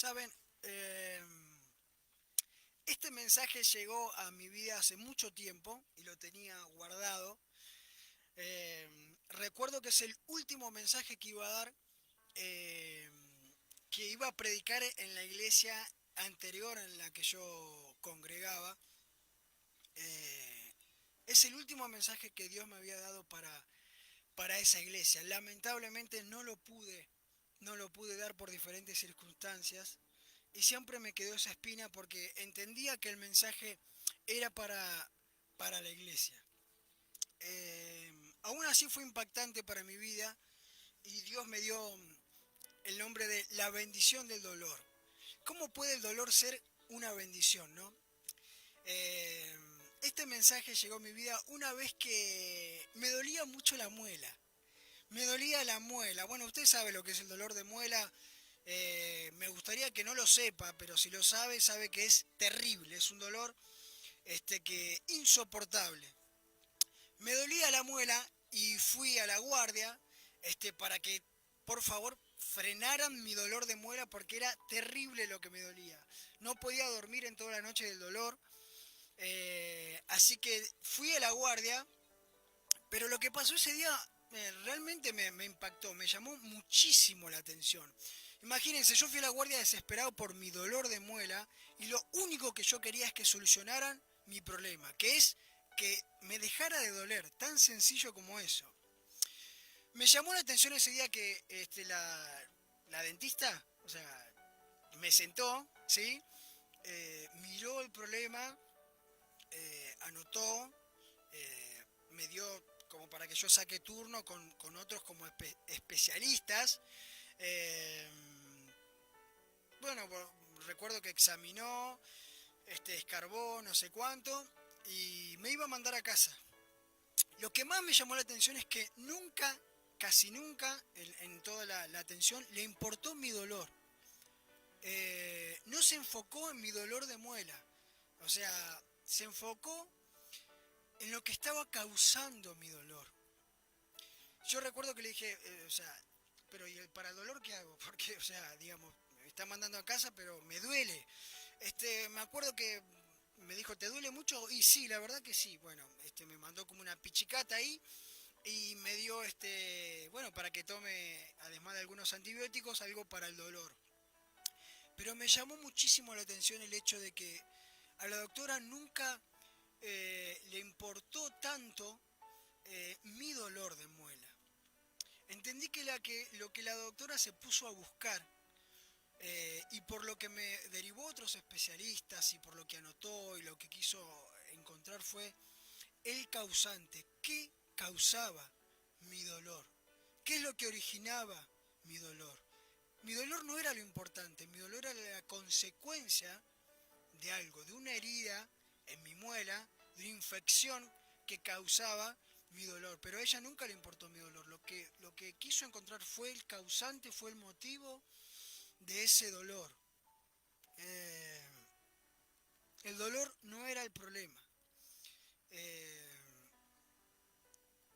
Saben, este mensaje llegó a mi vida hace mucho tiempo y lo tenía guardado. Recuerdo que es el último mensaje que iba a dar, eh, que iba a predicar en la iglesia anterior en la que yo congregaba. Eh, es el último mensaje que Dios me había dado para esa iglesia. Lamentablemente no lo pude dar por diferentes circunstancias. Y siempre me quedó esa espina porque entendía que el mensaje era para la iglesia. Aún así fue impactante para mi vida y Dios me dio el nombre de la bendición del dolor. ¿Cómo puede el dolor ser una bendición, no? Eh, este mensaje llegó a mi vida una vez que me dolía mucho la muela. Me dolía la muela. Bueno, usted sabe lo que es el dolor de muela. Me gustaría que no lo sepa, pero si lo sabe, sabe que es terrible. Es un dolor que insoportable. Me dolía la muela y fui a la guardia para que, por favor, frenaran mi dolor de muela porque era terrible lo que me dolía. No podía dormir en toda la noche del dolor. Así que fui a la guardia, pero lo que pasó ese día realmente me impactó, me llamó muchísimo la atención. Imagínense, yo fui a la guardia desesperado por mi dolor de muela y lo único que yo quería es que solucionaran mi problema, que es que me dejara de doler, tan sencillo como eso. Me llamó la atención ese día que la dentista, o sea, me sentó, ¿sí? Miró el problema, anotó, me dio como para que yo saque turno con otros como especialistas. Eh, bueno, recuerdo que examinó, escarbó, no sé cuánto, y me iba a mandar a casa. Lo que más me llamó la atención es que nunca, casi nunca, en toda la atención, le importó mi dolor. No se enfocó en mi dolor de muela. O sea, se enfocó en lo que estaba causando mi dolor. Yo recuerdo que le dije, o sea, pero ¿y para el dolor qué hago? Porque, o sea, digamos, me está mandando a casa, pero me duele. Me acuerdo que me dijo, ¿te duele mucho? Y sí, la verdad que sí. Bueno, me mandó como una pichicata ahí y me dio, bueno, para que tome, además de algunos antibióticos, algo para el dolor. Pero me llamó muchísimo la atención el hecho de que a la doctora nunca le importó tanto mi dolor de muela. Entendí que lo que la doctora se puso a buscar y por lo que me derivó a otros especialistas y por lo que anotó y lo que quiso encontrar fue el causante. ¿Qué causaba mi dolor? ¿Qué es lo que originaba mi dolor? Mi dolor no era lo importante, mi dolor era la consecuencia de algo, de una herida en mi muela, de una infección que causaba mi dolor. Pero a ella nunca le importó mi dolor. Lo que quiso encontrar fue el causante, fue el motivo de ese dolor. Eh, el dolor no era el problema. Eh,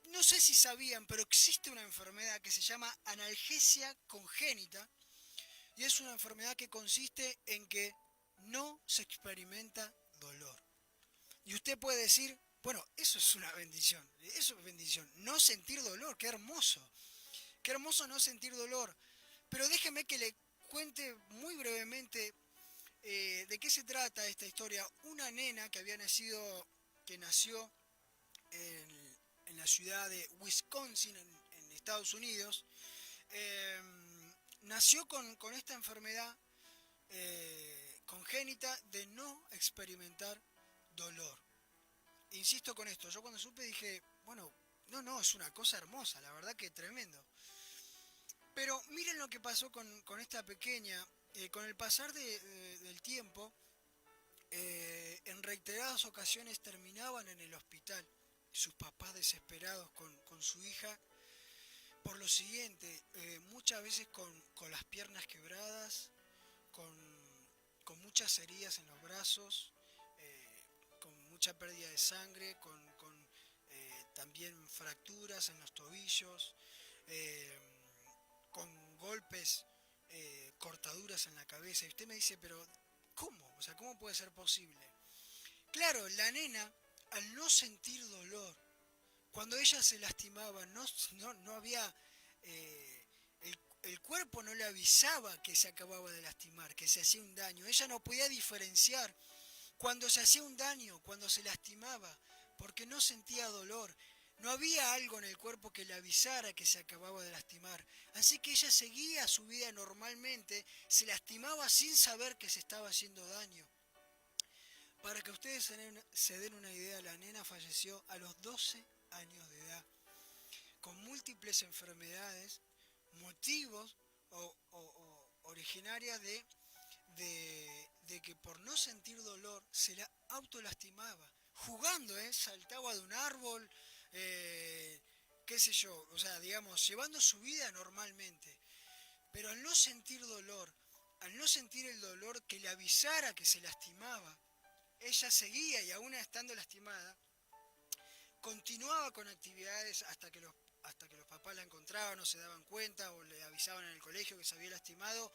no sé si sabían, pero existe una enfermedad que se llama analgesia congénita y es una enfermedad que consiste en que no se experimenta dolor. Y usted puede decir, bueno, eso es una bendición, eso es bendición. No sentir dolor, qué hermoso no sentir dolor. Pero déjeme que le cuente muy brevemente de qué se trata esta historia. Una nena que había nacido, que nació en la ciudad de Wisconsin, en Estados Unidos, eh, nació con esta enfermedad congénita de no experimentar dolor. Insisto con esto, yo cuando supe dije, bueno, no, es una cosa hermosa, la verdad que tremendo. Pero miren lo que pasó con esta pequeña, con el pasar del tiempo, en reiteradas ocasiones terminaban en el hospital, sus papás desesperados con su hija, por lo siguiente, muchas veces con las piernas quebradas, con, con muchas heridas en los brazos, con mucha pérdida de sangre, con también fracturas en los tobillos, con golpes cortaduras en la cabeza. Y usted me dice, pero ¿cómo? O sea, ¿cómo puede ser posible? Claro, la nena, al no sentir dolor, cuando ella se lastimaba, no había... el cuerpo no le avisaba que se acababa de lastimar, que se hacía un daño. Ella no podía diferenciar cuando se hacía un daño, cuando se lastimaba, porque no sentía dolor. No había algo en el cuerpo que le avisara que se acababa de lastimar. Así que ella seguía su vida normalmente, se lastimaba sin saber que se estaba haciendo daño. Para que ustedes se den una idea, la nena falleció a los 12 años de edad, con múltiples enfermedades, motivos originarias de que por no sentir dolor se la autolastimaba. Jugando, saltaba de un árbol, qué sé yo, o sea, digamos, llevando su vida normalmente. Pero al no sentir dolor, al no sentir el dolor que le avisara que se lastimaba, ella seguía y aún estando lastimada, continuaba con actividades hasta que los papás la encontraban o se daban cuenta o le avisaban en el colegio que se había lastimado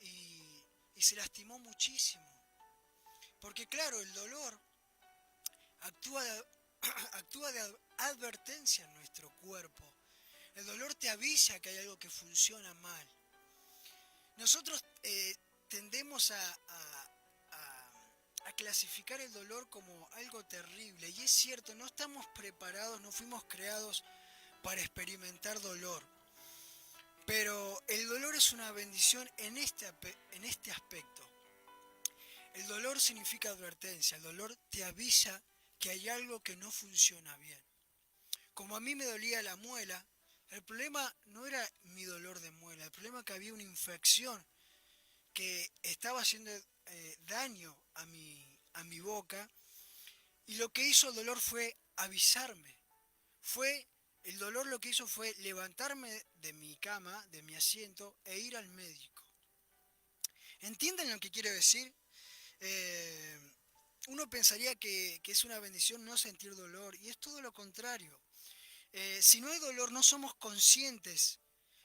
y se lastimó muchísimo. Porque claro, el dolor actúa de, actúa de advertencia en nuestro cuerpo. El dolor te avisa que hay algo que funciona mal. Nosotros tendemos a clasificar el dolor como algo terrible. Y es cierto, no estamos preparados, no fuimos creados para experimentar dolor. Pero el dolor es una bendición en este aspecto. El dolor significa advertencia, el dolor te avisa que hay algo que no funciona bien. Como a mí me dolía la muela, el problema no era mi dolor de muela, el problema es que había una infección que estaba haciendo daño a mi boca y lo que hizo el dolor fue avisarme. El dolor lo que hizo fue levantarme de mi cama, de mi asiento e ir al médico. ¿Entienden lo que quiero decir? Eh, Uno pensaría que es una bendición no sentir dolor y es todo lo contrario. Si no hay dolor no somos conscientes,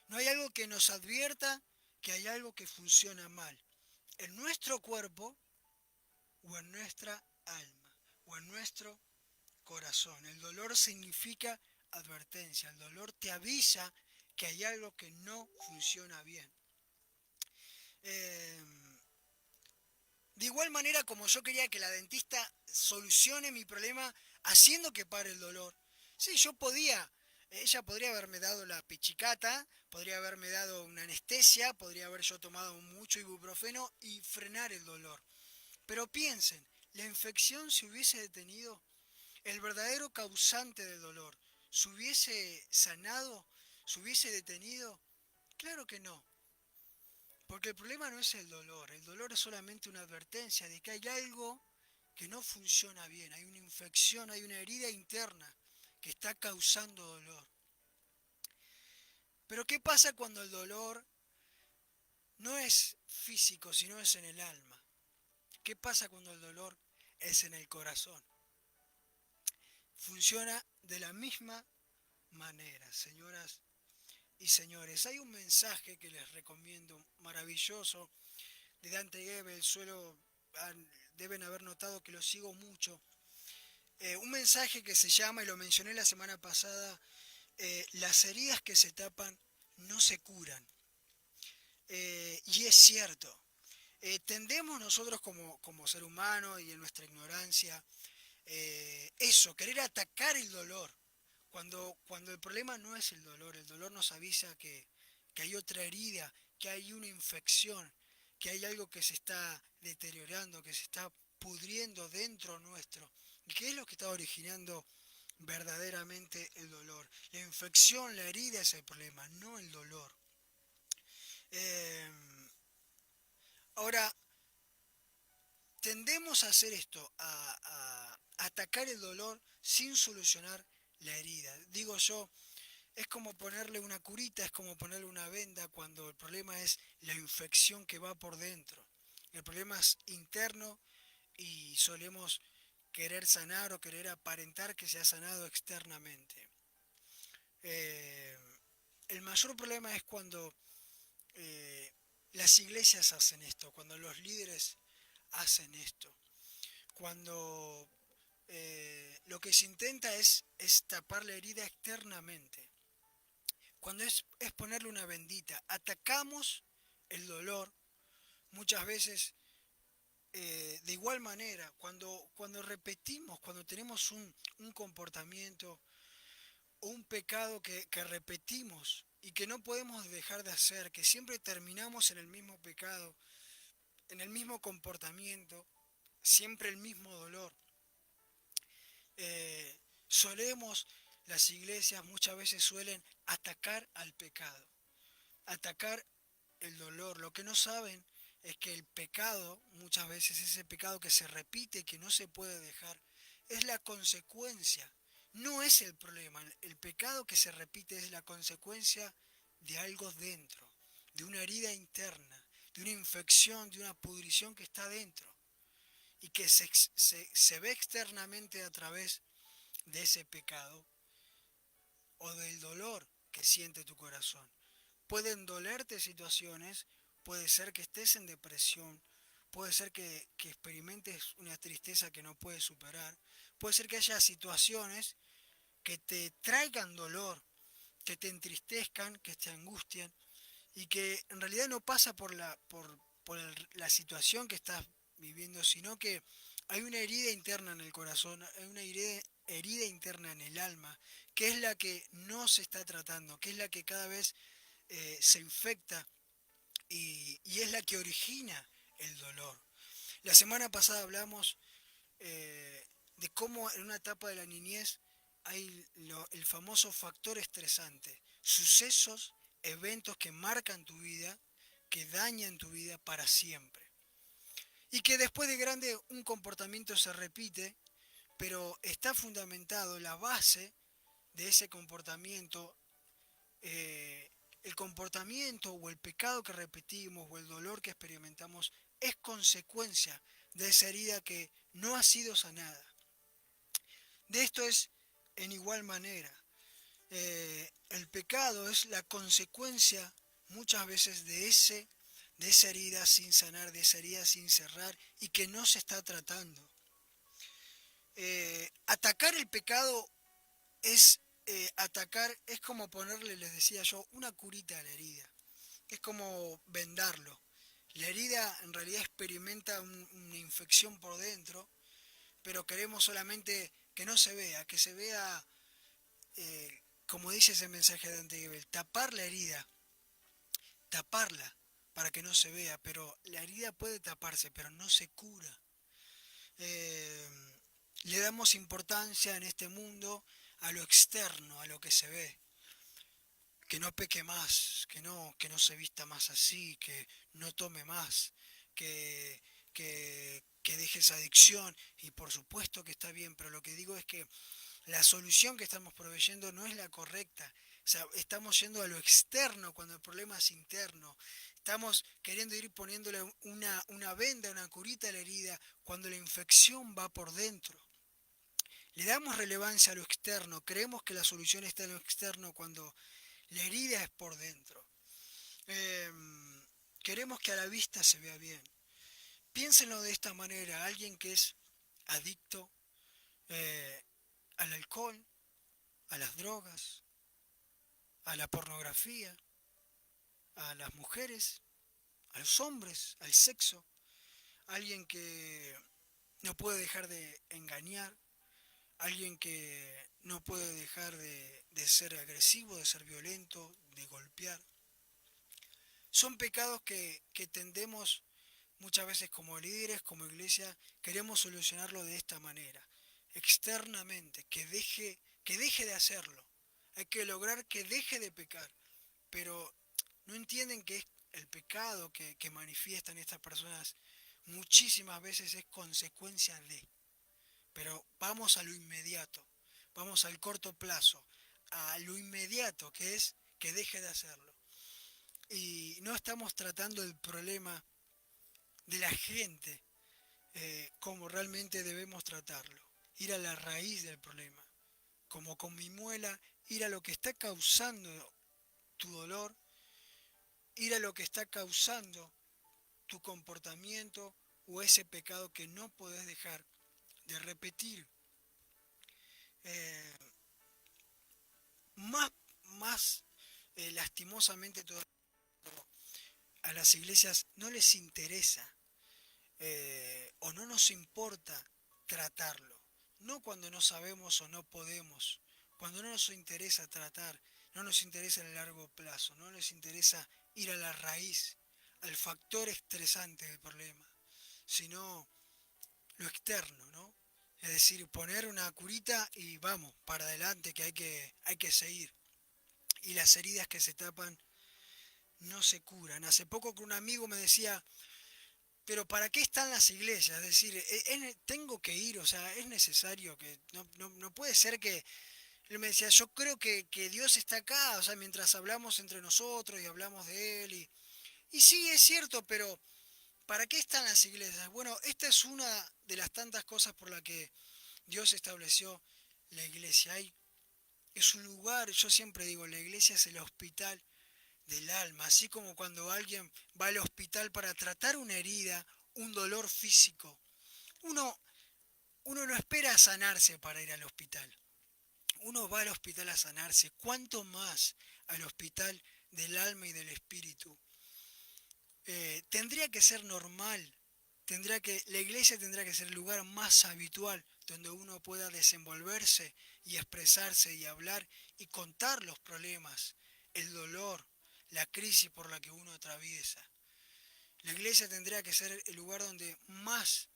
no hay algo que nos advierta que hay algo que funciona mal en nuestro cuerpo o en nuestra alma o en nuestro corazón. El dolor significa advertencia, el dolor te avisa que hay algo que no funciona bien. Eh, de igual manera como yo quería que la dentista solucione mi problema haciendo que pare el dolor. Sí, ella podría haberme dado la pichicata, podría haberme dado una anestesia, podría haber yo tomado mucho ibuprofeno y frenar el dolor. Pero piensen, la infección se hubiese detenido, el verdadero causante del dolor, ¿se hubiese sanado? ¿Se hubiese detenido? Claro que no. Porque el problema no es el dolor es solamente una advertencia de que hay algo que no funciona bien, hay una infección, hay una herida interna que está causando dolor. Pero ¿qué pasa cuando el dolor no es físico, sino es en el alma? ¿Qué pasa cuando el dolor es en el corazón? Funciona de la misma manera, señoras y señores. Hay un mensaje que les recomiendo, maravilloso, de Dante Gebel. Deben haber notado que lo sigo mucho. Un mensaje que se llama, y lo mencioné la semana pasada, las heridas que se tapan no se curan. Y es cierto. Tendemos nosotros como ser humano y en nuestra ignorancia, querer atacar el dolor, cuando el problema no es el dolor nos avisa que hay otra herida, que hay una infección, que hay algo que se está deteriorando, que se está pudriendo dentro nuestro. ¿Y qué es lo que está originando verdaderamente el dolor? La infección, la herida es el problema, no el dolor. Eh, Ahora, tendemos a hacer esto, a atacar el dolor sin solucionar la herida. Digo yo, es como ponerle una curita, es como ponerle una venda cuando el problema es la infección que va por dentro. El problema es interno y solemos querer sanar o querer aparentar que se ha sanado externamente. Eh, el mayor problema es cuando las iglesias hacen esto, cuando los líderes hacen esto, cuando lo que se intenta es tapar la herida externamente, cuando es ponerle una bendita, atacamos el dolor muchas veces de igual manera, cuando repetimos, cuando tenemos un comportamiento o un pecado que repetimos y que no podemos dejar de hacer, que siempre terminamos en el mismo pecado, en el mismo comportamiento, siempre el mismo dolor. Solemos, las iglesias muchas veces suelen atacar al pecado, atacar el dolor. Lo que no saben es que el pecado, muchas veces ese pecado que se repite, que no se puede dejar, es la consecuencia, no es el problema. El pecado que se repite es la consecuencia de algo dentro, de una herida interna, de una infección, de una pudrición que está dentro y que se ve externamente a través de ese pecado o del dolor que siente tu corazón. Pueden dolerte situaciones, puede ser que estés en depresión, puede ser que experimentes una tristeza que no puedes superar, puede ser que haya situaciones que te traigan dolor, que te entristezcan, que te angustien y que en realidad no pasa por la situación que estás viviendo, sino que hay una herida interna en el corazón, hay una herida interna en el alma, que es la que no se está tratando, que es la que cada vez se infecta y es la que origina el dolor. La semana pasada hablamos de cómo en una etapa de la niñez hay el famoso factor estresante, sucesos, eventos que marcan tu vida, que dañan tu vida para siempre. Y que después de grande un comportamiento se repite, pero está fundamentado la base de ese comportamiento, el comportamiento o el pecado que repetimos o el dolor que experimentamos es consecuencia de esa herida que no ha sido sanada. De esto es en igual manera. El pecado es la consecuencia muchas veces de esa herida sin sanar, de esa herida sin cerrar y que no se está tratando. Atacar el pecado es como ponerle, les decía yo, una curita a la herida. Es como vendarlo. La herida en realidad experimenta una infección por dentro, pero queremos solamente que no se vea, que se vea, como dice ese mensaje de Antegebel, tapar la herida, taparla para que no se vea, pero la herida puede taparse, pero no se cura. Eh, Le damos importancia en este mundo a lo externo, a lo que se ve. Que no peque más, que no se vista más así, que no tome más, que deje esa adicción. Y por supuesto que está bien, pero lo que digo es que la solución que estamos proveyendo no es la correcta. O sea, estamos yendo a lo externo cuando el problema es interno. Estamos queriendo ir poniéndole una venda, una curita a la herida cuando la infección va por dentro. Le damos relevancia a lo externo, creemos que la solución está en lo externo cuando la herida es por dentro. Eh, Queremos que a la vista se vea bien. Piénsenlo de esta manera, alguien que es adicto eh, al alcohol, a las drogas, a la pornografía, a las mujeres, a los hombres, al sexo, alguien que no puede dejar de engañar, alguien que no puede dejar de ser agresivo, de ser violento, de golpear. Son pecados que tendemos muchas veces como líderes, como iglesia, queremos solucionarlo de esta manera, externamente, que deje de hacerlo. Hay que lograr que deje de pecar, pero no entienden que es el pecado que manifiestan estas personas muchísimas veces es consecuencia de. Pero vamos a lo inmediato, vamos al corto plazo, a lo inmediato que es que deje de hacerlo. Y no estamos tratando el problema de la gente como realmente debemos tratarlo. Ir a la raíz del problema. Como con mi muela, ir a lo que está causando tu dolor ir a lo que está causando tu comportamiento o ese pecado que no podés dejar de repetir. Eh, más más lastimosamente todo, a las iglesias no les interesa o no nos importa tratarlo. No cuando no sabemos o no podemos, cuando no nos interesa tratar, no nos interesa el largo plazo, no nos interesa ir a la raíz, al factor estresante del problema, sino lo externo, ¿no? Es decir, poner una curita y vamos, para adelante, que hay que seguir. Y las heridas que se tapan no se curan. Hace poco que un amigo me decía, pero ¿para qué están las iglesias? Es decir, tengo que ir, o sea, es necesario que, no puede ser que, él me decía, yo creo que Dios está acá, o sea, mientras hablamos entre nosotros y hablamos de Él, y sí, es cierto, pero ¿para qué están las iglesias? Bueno, esta es una de las tantas cosas por las que Dios estableció la iglesia. Es un lugar, yo siempre digo, la iglesia es el hospital del alma, así como cuando alguien va al hospital para tratar una herida, un dolor físico. Uno, uno no espera a sanarse para ir al hospital. Uno va al hospital a sanarse. ¿Cuánto más al hospital del alma y del espíritu? Tendría que ser normal. La iglesia tendría que ser el lugar más habitual donde uno pueda desenvolverse y expresarse y hablar y contar los problemas, el dolor, la crisis por la que uno atraviesa. La iglesia tendría que ser el lugar donde más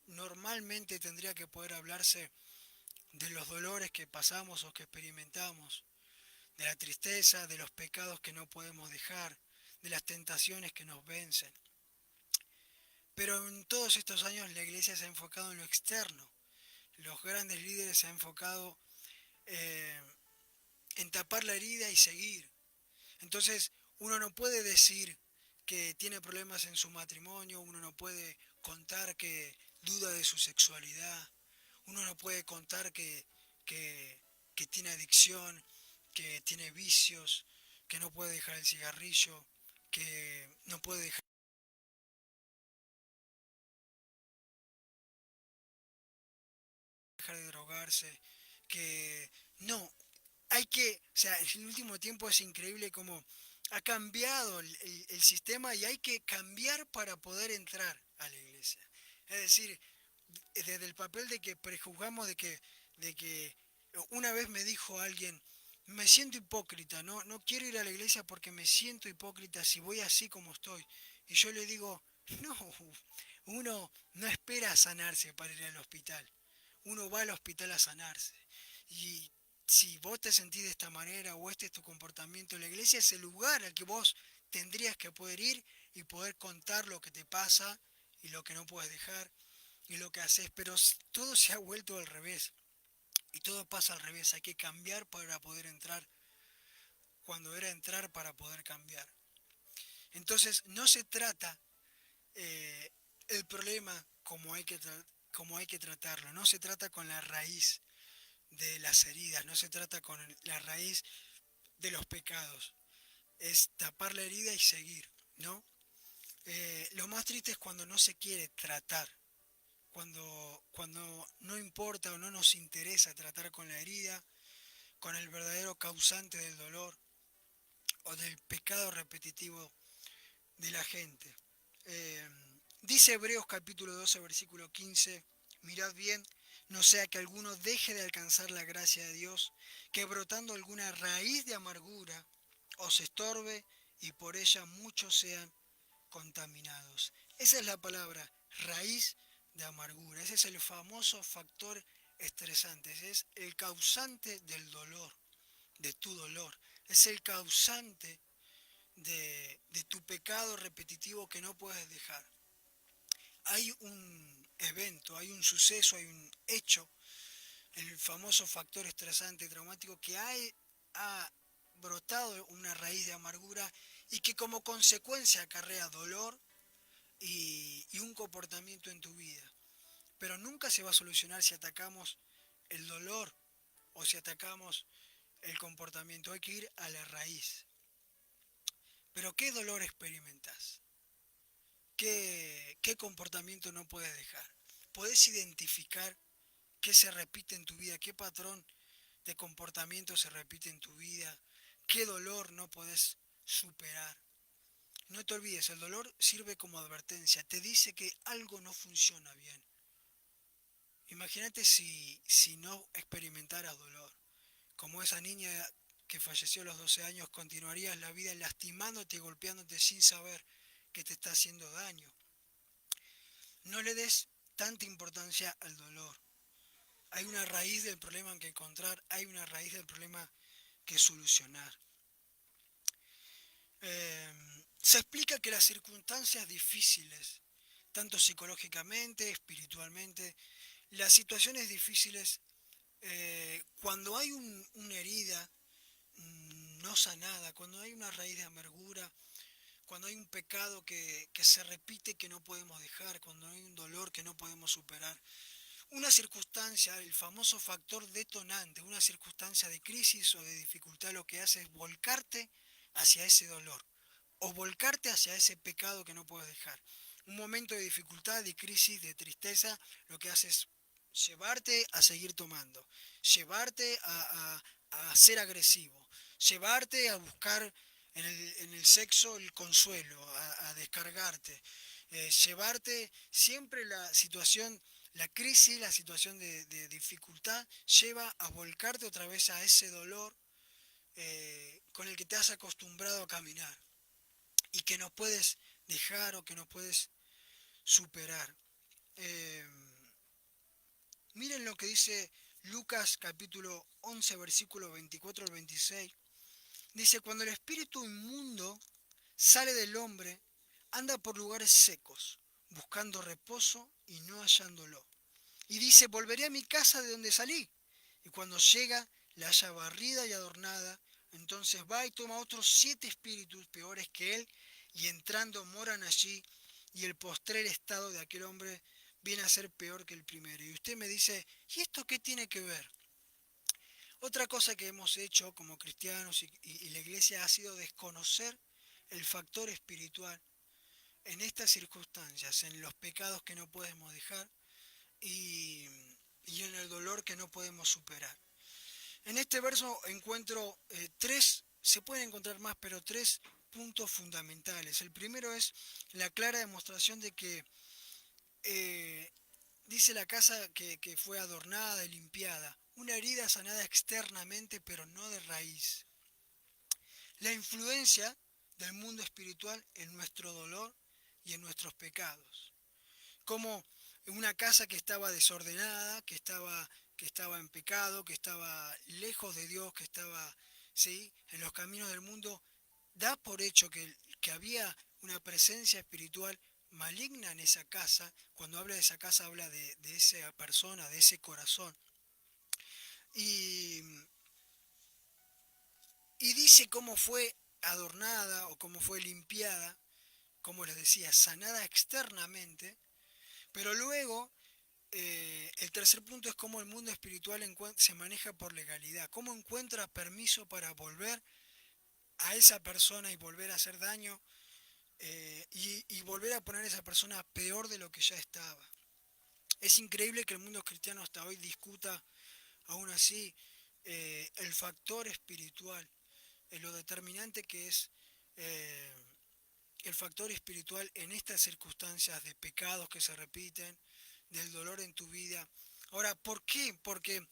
normalmente tendría que poder hablarse de los dolores que pasamos o que experimentamos, de la tristeza, de los pecados que no podemos dejar, de las tentaciones que nos vencen. Pero en todos estos años la iglesia se ha enfocado en lo externo. Los grandes líderes se han enfocado eh, en tapar la herida y seguir. Entonces uno no puede decir que tiene problemas en su matrimonio, uno no puede contar que duda de su sexualidad, uno no puede contar que tiene adicción, que tiene vicios, que no puede dejar el cigarrillo, que no puede dejar de drogarse, que no, hay que, o sea, en el último tiempo es increíble cómo ha cambiado el sistema y hay que cambiar para poder entrar a la iglesia. Es decir, desde el papel de que prejuzgamos de que una vez me dijo alguien, me siento hipócrita, no quiero ir a la iglesia porque me siento hipócrita si voy así como estoy. Y yo le digo, no, uno no espera sanarse para ir al hospital, uno va al hospital a sanarse. Y si vos te sentís de esta manera o este es tu comportamiento, la iglesia es el lugar al que vos tendrías que poder ir y poder contar lo que te pasa y lo que no puedes dejar y lo que haces, pero todo se ha vuelto al revés y todo pasa al revés, hay que cambiar para poder entrar, cuando era entrar para poder cambiar. Entonces no se trata el problema como hay que tratarlo, no se trata con la raíz de las heridas, no se trata con la raíz de los pecados, es tapar la herida y seguir, ¿no? Lo más triste es cuando no se quiere tratar, cuando no importa o no nos interesa tratar con la herida, con el verdadero causante del dolor o del pecado repetitivo de la gente. Eh, Dice Hebreos capítulo 12, versículo 15, mirad bien, no sea que alguno deje de alcanzar la gracia de Dios, que brotando alguna raíz de amargura os estorbe y por ella muchos sean contaminados. Esa es la palabra, raíz de amargura. Ese es el famoso factor estresante. Ese es el causante del dolor, de tu dolor. Es el causante de tu pecado repetitivo que no puedes dejar. Hay un evento, hay un suceso, hay un hecho, el famoso factor estresante traumático que ha brotado una raíz de amargura y que como consecuencia acarrea dolor y un comportamiento en tu vida. Pero nunca se va a solucionar si atacamos el dolor o si atacamos el comportamiento. Hay que ir a la raíz. Pero ¿qué dolor experimentás? ¿Qué comportamiento no puedes dejar? ¿Podés identificar qué se repite en tu vida? ¿Qué patrón de comportamiento se repite en tu vida? ¿Qué dolor no podés superar? No te olvides, el dolor sirve como advertencia, te dice que algo no funciona bien. Imagínate si no experimentaras dolor. Como esa niña que falleció a los 12 años, continuarías la vida lastimándote y golpeándote sin saber que te está haciendo daño. No le des tanta importancia al dolor. Hay una raíz del problema que encontrar, hay una raíz del problema que solucionar. Se explica que las circunstancias difíciles, tanto psicológicamente, espiritualmente, las situaciones difíciles, cuando hay una herida no sanada, cuando hay una raíz de amargura, cuando hay un pecado que se repite que no podemos dejar, cuando hay un dolor que no podemos superar, una circunstancia, el famoso factor detonante, una circunstancia de crisis o de dificultad, lo que hace es volcarte hacia ese dolor o volcarte hacia ese pecado que no puedes dejar. Un momento de dificultad, de crisis, de tristeza, lo que hace es llevarte a seguir tomando, llevarte a ser agresivo, llevarte a buscar en el sexo el consuelo, a descargarte, llevarte siempre la situación, la crisis, la situación de dificultad, lleva a volcarte otra vez a ese dolor con el que te has acostumbrado a caminar y que no puedes dejar o que no puedes superar. Eh, Miren lo que dice Lucas capítulo 11 versículo 24 al 26. Dice, cuando el espíritu inmundo sale del hombre, anda por lugares secos, buscando reposo y no hallándolo. Y dice, volveré a mi casa de donde salí. Y cuando llega, la halla barrida y adornada. Entonces va y toma otros 7 espíritus peores que él, y entrando moran allí, y el postrer estado de aquel hombre viene a ser peor que el primero. Y usted me dice, ¿y esto qué tiene que ver? Otra cosa que hemos hecho como cristianos y la iglesia ha sido desconocer el factor espiritual en estas circunstancias, en los pecados que no podemos dejar y, y en el dolor que no podemos superar. En este verso encuentro tres, se pueden encontrar más, pero tres puntos fundamentales. El primero es la clara demostración de que eh, dice la casa que fue adornada y limpiada, una herida sanada externamente, pero no de raíz. La influencia del mundo espiritual en nuestro dolor y en nuestros pecados. Como una casa que estaba desordenada, que estaba en pecado, que estaba lejos de Dios, que estaba, ¿sí?, en los caminos del mundo, da por hecho que había una presencia espiritual maligna en esa casa. Cuando habla de esa casa habla de esa persona, de ese corazón. Y, y dice cómo fue adornada o cómo fue limpiada, como les decía, sanada externamente, pero luego el tercer punto es cómo el mundo espiritual se maneja por legalidad, cómo encuentra permiso para volver a esa persona y volver a hacer daño y volver a poner a esa persona peor de lo que ya estaba. Es increíble que el mundo cristiano hasta hoy discuta aún así el factor espiritual, lo determinante que es eh, el factor espiritual en estas circunstancias de pecados que se repiten, del dolor en tu vida. Ahora, ¿por qué? Porque,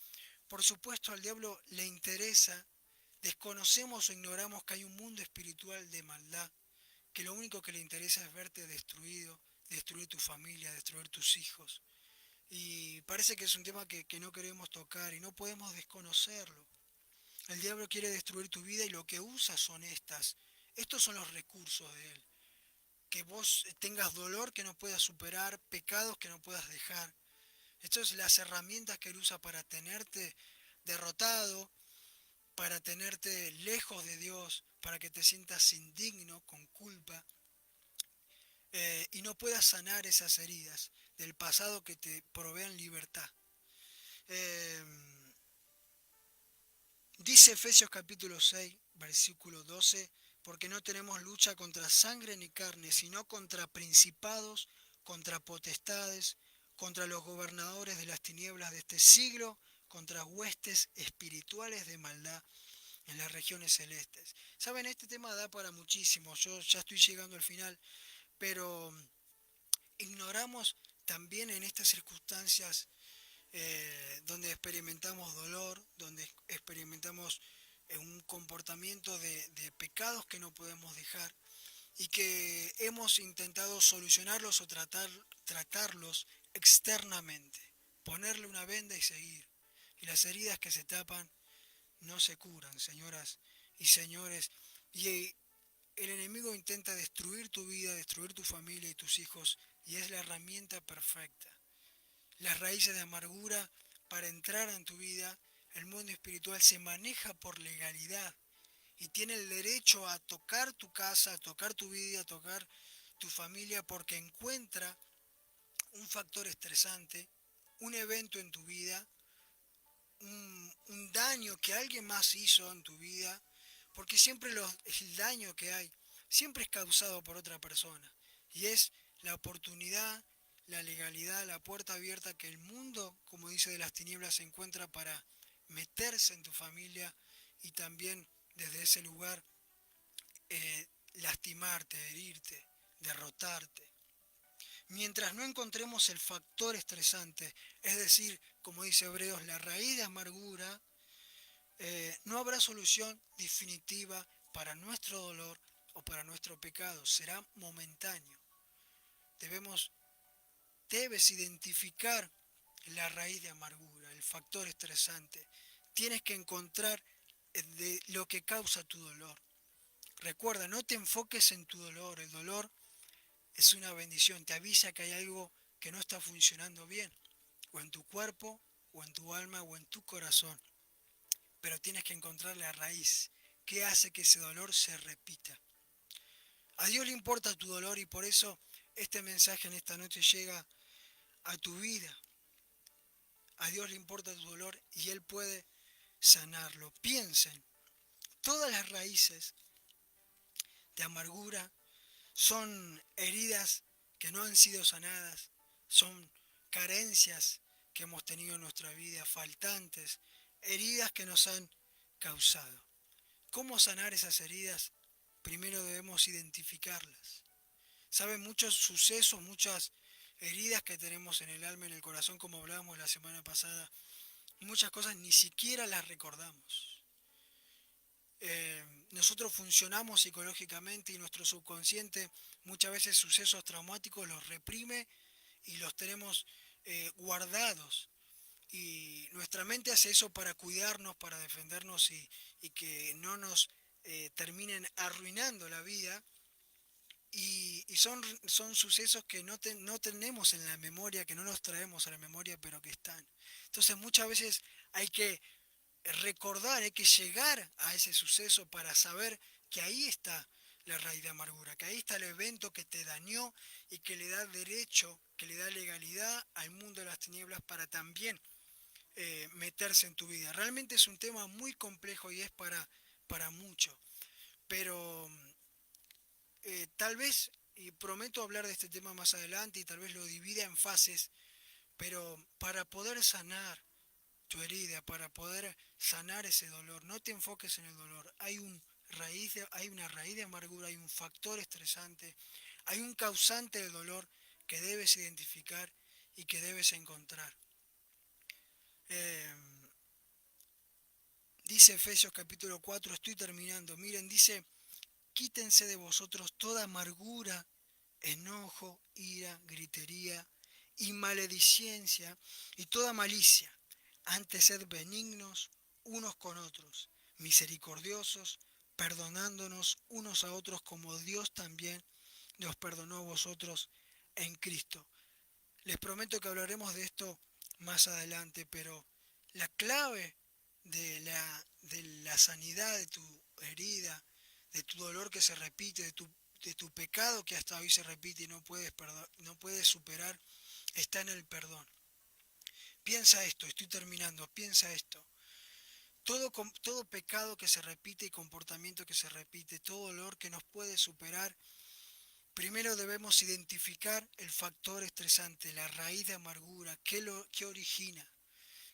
por supuesto, al diablo le interesa, desconocemos o ignoramos que hay un mundo espiritual de maldad, que lo único que le interesa es verte destruido, destruir tu familia, destruir tus hijos. Y parece que es un tema que no queremos tocar y no podemos desconocerlo. El diablo quiere destruir tu vida y lo que usa son estas. Estos son los recursos de él. Que vos tengas dolor que no puedas superar, pecados que no puedas dejar. Estas son las herramientas que él usa para tenerte derrotado, para tenerte lejos de Dios, para que te sientas indigno, con culpa, y no puedas sanar esas heridas del pasado que te provean libertad. Eh, Dice Efesios capítulo 6, versículo 12, porque no tenemos lucha contra sangre ni carne, sino contra principados, contra potestades, contra los gobernadores de las tinieblas de este siglo, contra huestes espirituales de maldad en las regiones celestes. Saben, este tema da para muchísimo, yo ya estoy llegando al final, pero ignoramos también en estas circunstancias donde experimentamos dolor, donde experimentamos un comportamiento de pecados que no podemos dejar y que hemos intentado solucionarlos o tratarlos externamente, ponerle una venda y seguir. Y las heridas que se tapan no se curan, señoras y señores. Y el enemigo intenta destruir tu vida, destruir tu familia y tus hijos, y es la herramienta perfecta. Las raíces de amargura para entrar en tu vida, el mundo espiritual se maneja por legalidad y tiene el derecho a tocar tu casa, a tocar tu vida, a tocar tu familia, porque encuentra un factor estresante, un evento en tu vida, un daño que alguien más hizo en tu vida, porque siempre el daño que hay siempre es causado por otra persona. Y es la oportunidad, la legalidad, la puerta abierta que el mundo, como dice, de las tinieblas encuentra para meterse en tu familia y también desde ese lugar lastimarte, herirte, derrotarte. Mientras no encontremos el factor estresante, es decir, como dice Hebreos, la raíz de amargura, no habrá solución definitiva para nuestro dolor o para nuestro pecado. Será momentáneo. Debes identificar la raíz de amargura, el factor estresante. Tienes que encontrar de lo que causa tu dolor. Recuerda, no te enfoques en tu dolor. El dolor es una bendición. Te avisa que hay algo que no está funcionando bien. O en tu cuerpo, o en tu alma, o en tu corazón. Pero tienes que encontrar la raíz. ¿Qué hace que ese dolor se repita? A Dios le importa tu dolor y por eso este mensaje en esta noche llega a tu vida. A Dios le importa tu dolor y Él puede sanarlo. Piensen, todas las raíces de amargura son heridas que no han sido sanadas, son carencias que hemos tenido en nuestra vida, faltantes, heridas que nos han causado. ¿Cómo sanar esas heridas? Primero debemos identificarlas. Saben, muchos sucesos, muchas heridas que tenemos en el alma, en el corazón, como hablábamos la semana pasada, muchas cosas ni siquiera las recordamos. Nosotros funcionamos psicológicamente y nuestro subconsciente muchas veces sucesos traumáticos los reprime y los tenemos guardados. Y nuestra mente hace eso para cuidarnos, para defendernos y que no nos terminen arruinando la vida. Y son sucesos que no tenemos en la memoria, que no los traemos a la memoria, pero que están. Entonces muchas veces hay que recordar, hay que llegar a ese suceso para saber que ahí está la raíz de amargura, que ahí está el evento que te dañó y que le da derecho, que le da legalidad al mundo de las tinieblas para también meterse en tu vida. Realmente es un tema muy complejo y es para mucho, pero tal vez, y prometo hablar de este tema más adelante y tal vez lo divida en fases, pero para poder sanar tu herida, para poder sanar ese dolor, no te enfoques en el dolor. Hay una raíz de amargura, hay un factor estresante, hay un causante del dolor que debes identificar y que debes encontrar. Eh, Dice Efesios capítulo 4, estoy terminando, miren, dice: quítense de vosotros toda amargura, enojo, ira, gritería y maledicencia y toda malicia. Antes sed benignos unos con otros, misericordiosos, perdonándonos unos a otros como Dios también nos perdonó a vosotros en Cristo. Les prometo que hablaremos de esto más adelante, pero la clave de la sanidad de tu herida, de tu dolor que se repite, de tu pecado que hasta hoy se repite y no puedes superar, está en el perdón. Piensa esto, estoy terminando, piensa esto. todo pecado que se repite y comportamiento que se repite, todo dolor que nos puede superar, primero debemos identificar el factor estresante, la raíz de amargura, qué origina,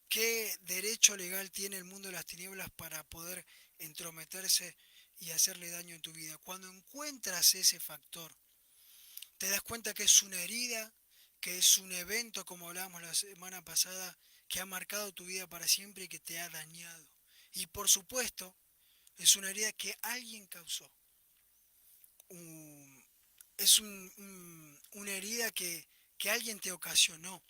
qué derecho legal tiene el mundo de las tinieblas para poder entrometerse y hacerle daño en tu vida. Cuando encuentras ese factor, te das cuenta que es una herida, que es un evento, como hablábamos la semana pasada, que ha marcado tu vida para siempre y que te ha dañado. Y por supuesto, es una herida que alguien causó. Es una herida que alguien te ocasionó.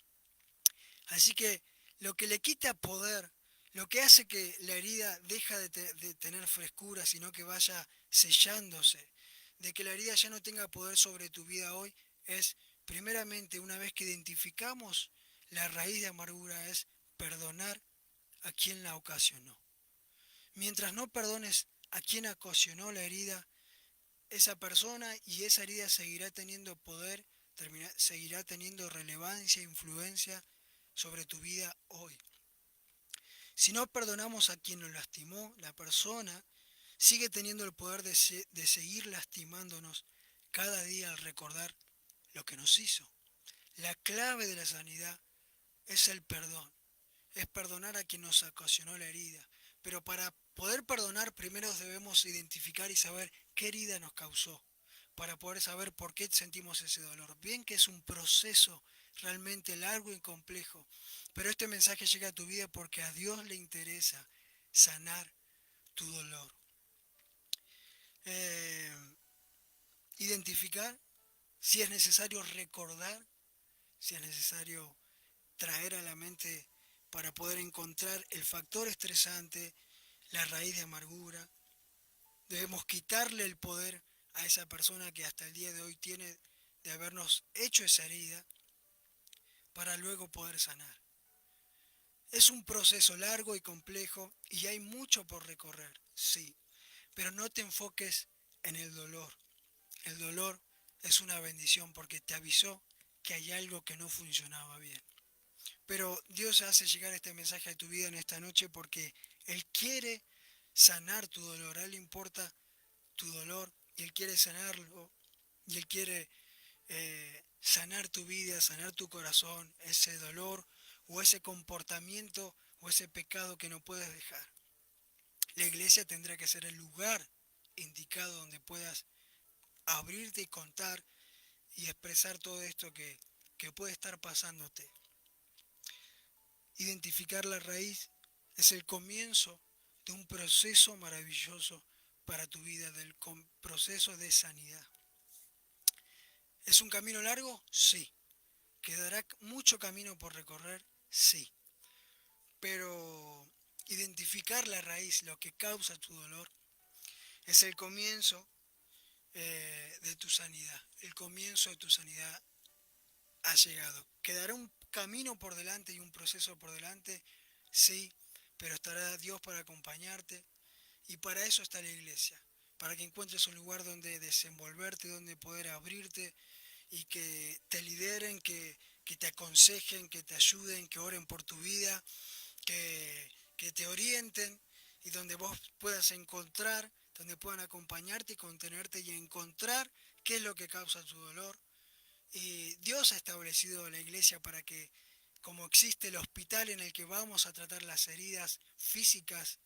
Así que lo que le quita poder, lo que hace que la herida deja de tener frescura, sino que vaya sellándose, de que la herida ya no tenga poder sobre tu vida hoy, es primeramente, una vez que identificamos la raíz de amargura, es perdonar a quien la ocasionó. Mientras no perdones a quien ocasionó la herida, esa persona y esa herida seguirá teniendo poder, seguirá teniendo relevancia e influencia sobre tu vida hoy. Si no perdonamos a quien nos lastimó, la persona sigue teniendo el poder de seguir lastimándonos cada día al recordar lo que nos hizo. La clave de la sanidad es el perdón, es perdonar a quien nos ocasionó la herida. Pero para poder perdonar, primero debemos identificar y saber qué herida nos causó, para poder saber por qué sentimos ese dolor. Bien que es un proceso realmente largo y complejo, pero este mensaje llega a tu vida porque a Dios le interesa sanar tu dolor. Identificar, si es necesario recordar, si es necesario traer a la mente para poder encontrar el factor estresante, la raíz de amargura. Debemos quitarle el poder a esa persona que hasta el día de hoy tiene de habernos hecho esa herida para luego poder sanar. Es un proceso largo y complejo y hay mucho por recorrer, sí, pero no te enfoques en el dolor. El dolor es una bendición porque te avisó que hay algo que no funcionaba bien. Pero Dios hace llegar este mensaje a tu vida en esta noche porque Él quiere sanar tu dolor. A Él le importa tu dolor y Él quiere sanarlo. Y Él quiere sanar tu vida, sanar tu corazón, ese dolor o ese comportamiento o ese pecado que no puedes dejar. La iglesia tendrá que ser el lugar indicado donde puedas abrirte y contar y expresar todo esto que puede estar pasándote. Identificar la raíz es el comienzo de un proceso maravilloso para tu vida, del proceso de sanidad. ¿Es un camino largo? Sí. ¿Quedará mucho camino por recorrer? Sí. Pero identificar la raíz, lo que causa tu dolor, es el comienzo de tu sanidad. El comienzo de tu sanidad ha llegado. ¿Quedará un camino por delante y un proceso por delante? Sí, pero estará Dios para acompañarte y para eso está la iglesia, para que encuentres un lugar donde desenvolverte, donde poder abrirte y que te lideren, que te aconsejen, que te ayuden, que oren por tu vida, que te orienten y donde vos puedas encontrar, donde puedan acompañarte y contenerte y encontrar qué es lo que causa tu dolor. Y Dios ha establecido la iglesia para que, como existe el hospital en el que vamos a tratar las heridas físicas,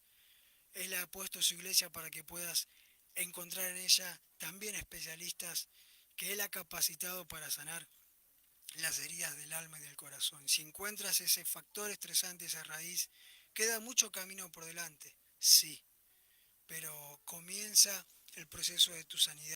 Él ha puesto su iglesia para que puedas encontrar en ella también especialistas que Él ha capacitado para sanar las heridas del alma y del corazón. Si encuentras ese factor estresante, esa raíz, queda mucho camino por delante, sí, pero comienza el proceso de tu sanidad.